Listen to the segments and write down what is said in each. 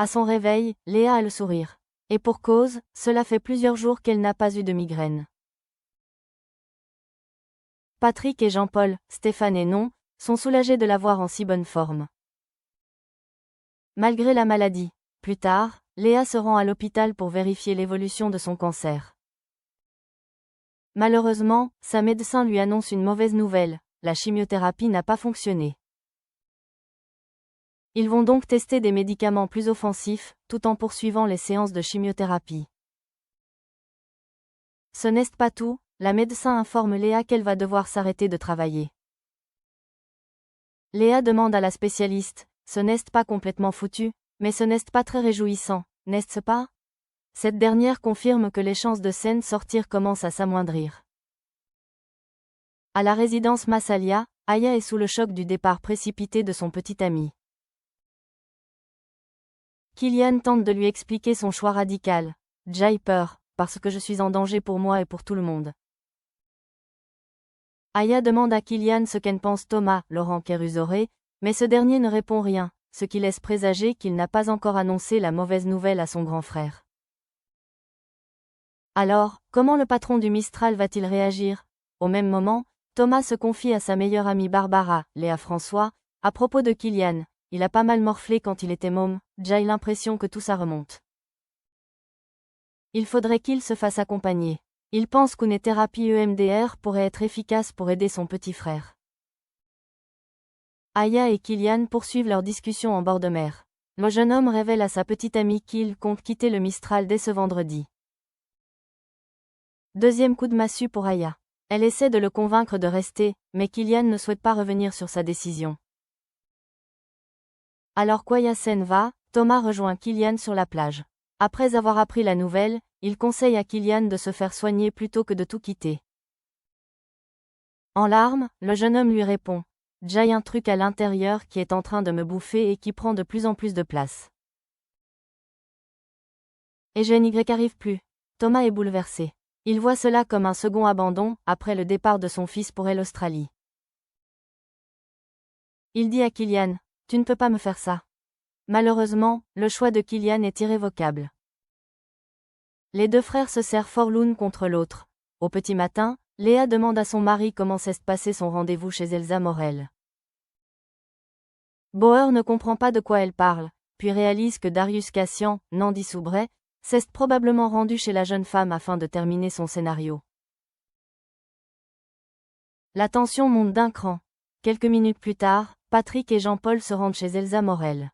À son réveil, Léa a le sourire. Et pour cause, cela fait plusieurs jours qu'elle n'a pas eu de migraine. Patrick et Jean-Paul, Stéphane et Non, sont soulagés de la voir en si bonne forme. Malgré la maladie. Plus tard, Léa se rend à l'hôpital pour vérifier l'évolution de son cancer. Malheureusement, sa médecin lui annonce une mauvaise nouvelle, la chimiothérapie n'a pas fonctionné. Ils vont donc tester des médicaments plus offensifs, tout en poursuivant les séances de chimiothérapie. Ce n'est pas tout, la médecin informe Léa qu'elle va devoir s'arrêter de travailler. Léa demande à la spécialiste, ce n'est pas complètement foutu, mais ce n'est pas très réjouissant, n'est-ce pas? Cette dernière confirme que les chances de s'en sortir commencent à s'amoindrir. À la résidence Massalia, Aya est sous le choc du départ précipité de son petit ami. Kylian tente de lui expliquer son choix radical. J'ai peur, parce que je suis en danger pour moi et pour tout le monde. Aya demande à Kylian ce qu'en pense Thomas, Laurent Kérusoré, mais ce dernier ne répond rien, ce qui laisse présager qu'il n'a pas encore annoncé la mauvaise nouvelle à son grand frère. Alors, comment le patron du Mistral va-t-il réagir? Au même moment, Thomas se confie à sa meilleure amie Barbara, Léa François, à propos de Kylian. Il a pas mal morflé quand il était môme, j'ai l'impression que tout ça remonte. Il faudrait qu'il se fasse accompagner. Il pense qu'une thérapie EMDR pourrait être efficace pour aider son petit frère. Aya et Kylian poursuivent leur discussion en bord de mer. Le jeune homme révèle à sa petite amie qu'il compte quitter le Mistral dès ce vendredi. Deuxième coup de massue pour Aya. Elle essaie de le convaincre de rester, mais Kylian ne souhaite pas revenir sur sa décision. Alors qu'Aya s'en va, Thomas rejoint Kylian sur la plage. Après avoir appris la nouvelle, il conseille à Kylian de se faire soigner plutôt que de tout quitter. En larmes, le jeune homme lui répond. J'ai un truc à l'intérieur qui est en train de me bouffer et qui prend de plus en plus de place. Et je n'y arrive plus. Thomas est bouleversé. Il voit cela comme un second abandon, après le départ de son fils pour l'Australie. Il dit à Kylian, tu ne peux pas me faire ça. Malheureusement, le choix de Kylian est irrévocable. Les deux frères se serrent fort l'une contre l'autre. Au petit matin, Léa demande à son mari comment s'est passé son rendez-vous chez Elsa Morel. Bauer ne comprend pas de quoi elle parle, puis réalise que Darius Cassian, Nandi Soubray, s'est probablement rendu chez la jeune femme afin de terminer son scénario. La tension monte d'un cran. Quelques minutes plus tard, Patrick et Jean-Paul se rendent chez Elsa Morel.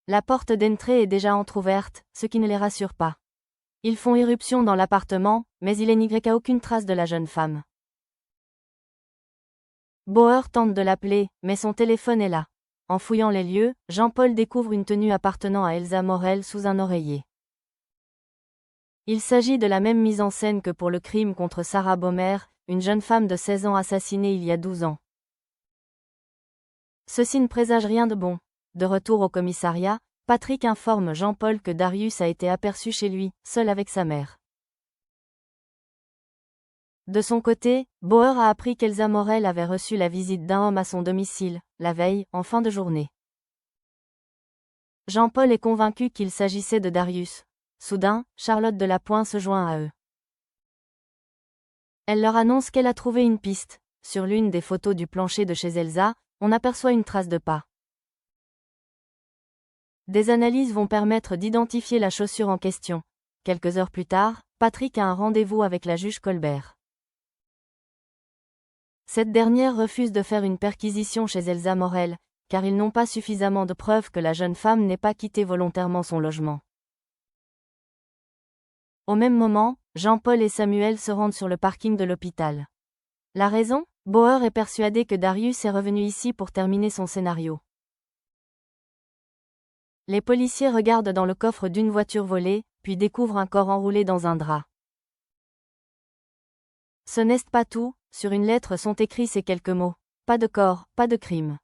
La porte d'entrée est déjà entr'ouverte, ce qui ne les rassure pas. Ils font irruption dans l'appartement, mais il n'y a aucune trace de la jeune femme. Bauer tente de l'appeler, mais son téléphone est là. En fouillant les lieux, Jean-Paul découvre une tenue appartenant à Elsa Morel sous un oreiller. Il s'agit de la même mise en scène que pour le crime contre Sarah Baumer, une jeune femme de 16 ans assassinée il y a 12 ans. Ceci ne présage rien de bon. De retour au commissariat, Patrick informe Jean-Paul que Darius a été aperçu chez lui, seul avec sa mère. De son côté, Bauer a appris qu'Elsa Morel avait reçu la visite d'un homme à son domicile, la veille, en fin de journée. Jean-Paul est convaincu qu'il s'agissait de Darius. Soudain, Charlotte Delapointe se joint à eux. Elle leur annonce qu'elle a trouvé une piste. Sur l'une des photos du plancher de chez Elsa, on aperçoit une trace de pas. Des analyses vont permettre d'identifier la chaussure en question. Quelques heures plus tard, Patrick a un rendez-vous avec la juge Colbert. Cette dernière refuse de faire une perquisition chez Elsa Morel, car ils n'ont pas suffisamment de preuves que la jeune femme n'ait pas quitté volontairement son logement. Au même moment, Jean-Paul et Samuel se rendent sur le parking de l'hôpital. La raison? Bauer est persuadé que Darius est revenu ici pour terminer son scénario. Les policiers regardent dans le coffre d'une voiture volée, puis découvrent un corps enroulé dans un drap. Ce n'est pas tout, sur une lettre sont écrits ces quelques mots. Pas de corps, pas de crime.